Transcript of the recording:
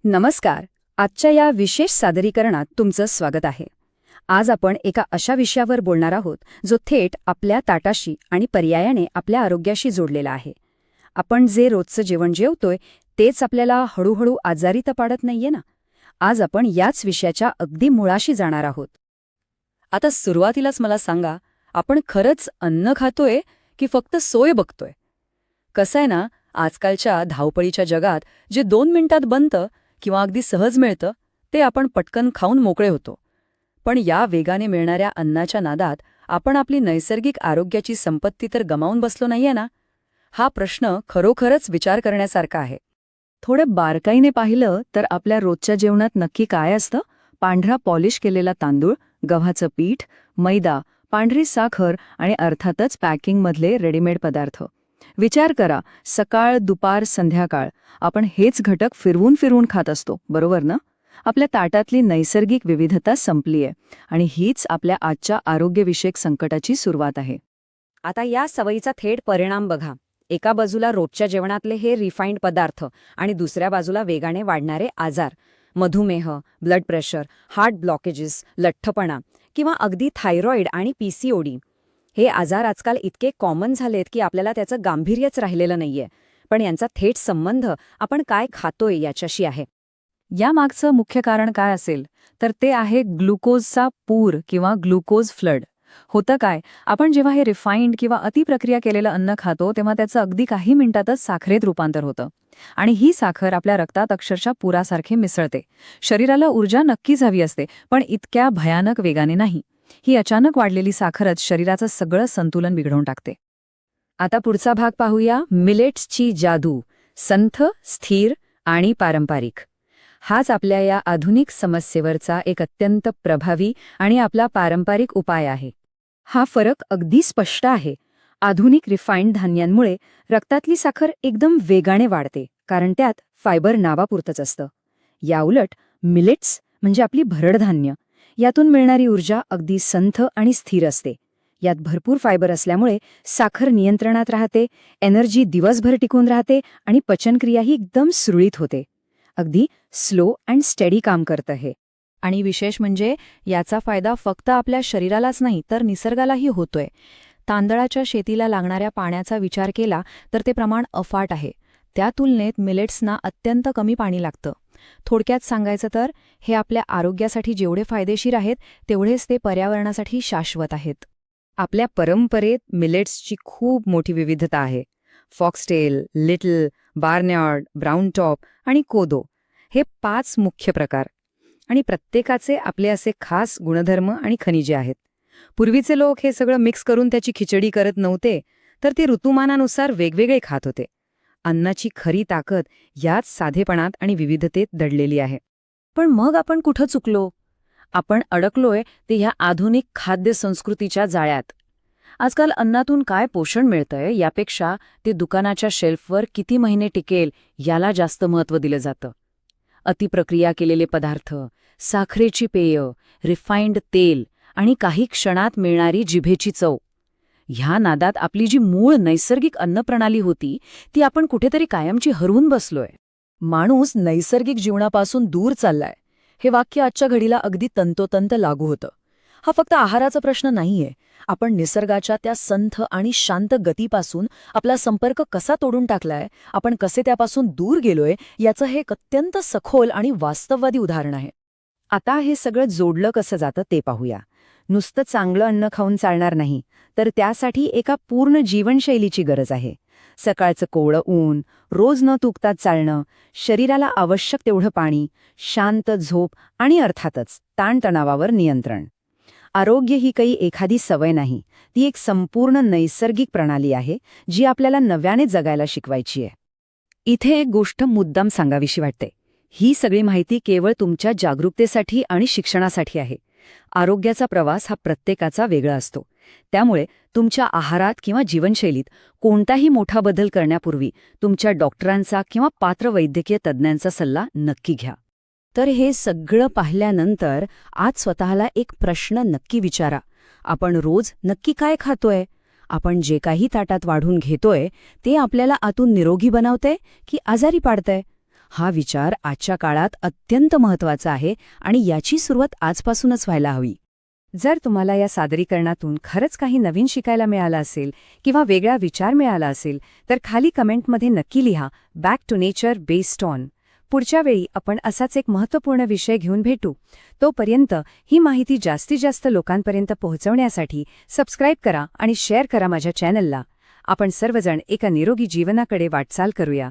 नमस्कार. आजच्या या विशेष सादरीकरणात तुमचं स्वागत आहे. आज आपण एका अशा विषयावर बोलणार आहोत जो थेट आपल्या ताटाशी आणि पर्यायाने आपल्या आरोग्याशी जोडलेला आहे. आपण जे रोजचं जेवण जेवतोय तेच आपल्याला हळूहळू आजारी तर पाडत नाहीये ना. आज आपण याच विषयाच्या अगदी मुळाशी जाणार आहोत. आता सुरुवातीलाच मला सांगा, आपण खरंच अन्न खातोय की फक्त सोय बघतोय? कसं आहे ना, आजकालच्या धावपळीच्या जगात जे 2 मिनिटात बनतं किंवा अगदी सहज मिळतं ते आपण पटकन खाऊन मोकळे होतो. पण या वेगाने मिळणाऱ्या अन्नाच्या नादात आपण आपली नैसर्गिक आरोग्याची संपत्ती तर गमावून बसलो नाहीये ना? हा प्रश्न खरोखरच विचार करण्यासारखा आहे. थोडं बारकाईने पाहिलं तर आपल्या रोजच्या जेवणात नक्की काय असतं? पांढरा पॉलिश केलेला तांदूळ, गव्हाचं पीठ, मैदा, पांढरी साखर आणि अर्थातच पॅकिंगमधले रेडीमेड पदार्थ. विचार करा, सकाळ, दुपार, संध्याकाळ आपण हेच घटक फिरवून फिरवून खात असतो, बरोबर ना? आपल्या ताटातली नैसर्गिक विविधता संपलीये आणि हीच आपल्या आजच्या आरोग्यविषयक संकटाची सुरुवात आहे. आता या सवयीचा थेट परिणाम बघा. एका बाजूला रोजच्या जेवणातले हे रिफाईंड पदार्थ आणि दुसऱ्या बाजूला वेगाने वाढणारे आजार, मधुमेह, ब्लड प्रेशर, हार्ट ब्लॉकेजेस, लठ्ठपणा किंवा अगदी थायरॉइड आणि पीसीओडी. हे आजार आजकाल इतके कॉमन झालेत की आपल्याला त्याचं गांभीर्यच राहिलेलं नाहीये. पण यांचा थेट संबंध आपण काय खातोय याच्याशी आहे. यामागचं मुख्य कारण काय असेल तर ते आहे ग्लुकोजचा पूर किंवा ग्लुकोज फ्लड. होतं काय, आपण जेव्हा हे रिफाईंड किंवा अतिप्रक्रिया केलेलं अन्न खातो तेव्हा त्याचं अगदी काही मिनिटातच साखरेत रूपांतर होतं. आणि ही साखर आपल्या रक्तात अक्षरशः पुरासारखे मिसळते. शरीराला ऊर्जा नक्कीच हवी असते, पण इतक्या भयानक वेगाने नाही. ही अचानक वाढलेली साखरच शरीराचं सगळं संतुलन बिघडवून टाकते. आता पुढचा भाग पाहूया, मिलेट्सची जादू. संथ, स्थिर आणि पारंपरिक. हाच आपल्या या आधुनिक समस्येवरचा एक अत्यंत प्रभावी आणि आपला पारंपरिक उपाय आहे. हा फरक अगदी स्पष्ट आहे. आधुनिक रिफाईंड धान्यांमुळे रक्तातली साखर एकदम वेगाने वाढते, कारण त्यात फायबर नावापुरतंच असतं. याउलट मिलेट्स म्हणजे आपली भरडधान्य, यातून मिळणारी ऊर्जा अगदी संथ आणि स्थिर असते. यात भरपूर फायबर असल्यामुळे साखर नियंत्रणात राहते, एनर्जी दिवसभर टिकून राहते आणि पचनक्रियाही एकदम सुरळीत होते. अगदी स्लो अँड स्टेडी काम करतं हे. आणि विशेष म्हणजे याचा फायदा फक्त आपल्या शरीरालाच नाही तर निसर्गालाही होतोय. तांदळाच्या शेतीला लागणाऱ्या पाण्याचा विचार केला तर ते प्रमाण अफाट आहे. त्या तुलनेत मिलेट्सना अत्यंत कमी पाणी लागतं. थोडक्यात सांगायचं तर हे आपल्या आरोग्यासाठी जेवढे फायदेशीर आहेत तेवढेच ते पर्यावरणासाठी शाश्वत आहेत. आपल्या परंपरेत मिलेट्सची खूप मोठी विविधता आहे. फॉक्सटेल, लिटल, बार्न्यार्ड, ब्राऊन टॉप आणि कोदो हे 5 मुख्य प्रकार. आणि प्रत्येकाचे आपले असे खास गुणधर्म आणि खनिजे आहेत. पूर्वीचे लोक हे सगळं मिक्स करून त्याची खिचडी करत नव्हते, तर ते ऋतुमानानुसार वेगवेगळे खात होते. अन्नाची खरी ताकद याच साधेपणात आणि विविधतेत दडलेली आहे. पण मग आपण कुठं चुकलो? आपण अडकलोय ते ह्या आधुनिक खाद्य संस्कृतीच्या जाळ्यात. आजकाल अन्नातून काय पोषण मिळतंय यापेक्षा ते दुकानाच्या शेल्फवर किती महिने टिकेल याला जास्त महत्त्व दिलं जातं. अतिप्रक्रिया केलेले पदार्थ, साखरेची पेय, रिफाईंड तेल आणि काही क्षणात मिळणारी जिभेची चव. ह्या नादात आपली जी मूळ नैसर्गिक अन्नप्रणाली होती ती आपण कुठेतरी कायमची हरवून बसलोय. माणूस नैसर्गिक जीवनापासून दूर चाललाय, हे वाक्य आजच्या घडीला अगदी तंतोतंत लागू होतं. हा फक्त आहाराचा प्रश्न नाहीये. आपण निसर्गाच्या त्या संथ आणि शांत गतीपासून आपला संपर्क कसा तोडून टाकलाय, आपण कसे त्यापासून दूर गेलोय याचं हे एक अत्यंत सखोल आणि वास्तववादी उदाहरण आहे. आता हे सगळं जोडलं कसं जातं ते पाहूया. नुसतं चांगलं अन्न खाऊन चालणार नाही, तर त्यासाठी एका पूर्ण जीवनशैलीची गरज आहे. सकाळचं कोवळं ऊन, रोज न चुकता चालणं, शरीराला आवश्यक तेवढं पाणी, शांत झोप आणि अर्थातच ताणतणावावर नियंत्रण. आरोग्य ही काही एखादी सवय नाही, ती एक संपूर्ण नैसर्गिक प्रणाली आहे जी आपल्याला नव्याने जगायला शिकवायची आहे. इथे एक गोष्ट मुद्दाम सांगावीशी वाटते. ही सगळी माहिती केवळ तुमच्या जागरूकतेसाठी आणि शिक्षणासाठी आहे. आरोग्याचा प्रवास हा प्रत्येकाचा वेगळा असतो. त्यामुळे तुमच्या आहारात किंवा जीवनशैलीत कोणताही मोठा बदल करण्यापूर्वी तुमच्या डॉक्टरांचा किंवा पात्र वैद्यकीय तज्ज्ञांचा सल्ला नक्की घ्या. तर हे सगळं पाहिल्यानंतर आज स्वतःला एक प्रश्न नक्की विचारा. आपण रोज नक्की काय खातोय? आपण जे काही ताटात वाढून घेतोय ते आपल्याला आतून निरोगी बनवतंय की आजारी पाडतंय? हा विचार आजच्या काळात अत्यंत महत्त्वाचा आहे आणि याची सुरुवात आजपासूनच व्हायला हवी. जर तुम्हाला या सादरीकरणातून खरंच काही नवीन शिकायला मिळालं असेल किंवा वेगळा विचार मिळाला असेल तर खाली कमेंटमध्ये नक्की लिहा back to nature based on. पुढच्या वेळी आपण असाच एक महत्त्वपूर्ण विषय घेऊन भेटू. तोपर्यंत ही माहिती जास्तीत जास्त लोकांपर्यंत पोहोचवण्यासाठी सबस्क्राईब करा आणि शेअर करा माझ्या चॅनलला. आपण सर्वजण एका निरोगी जीवनाकडे वाटचाल करूया.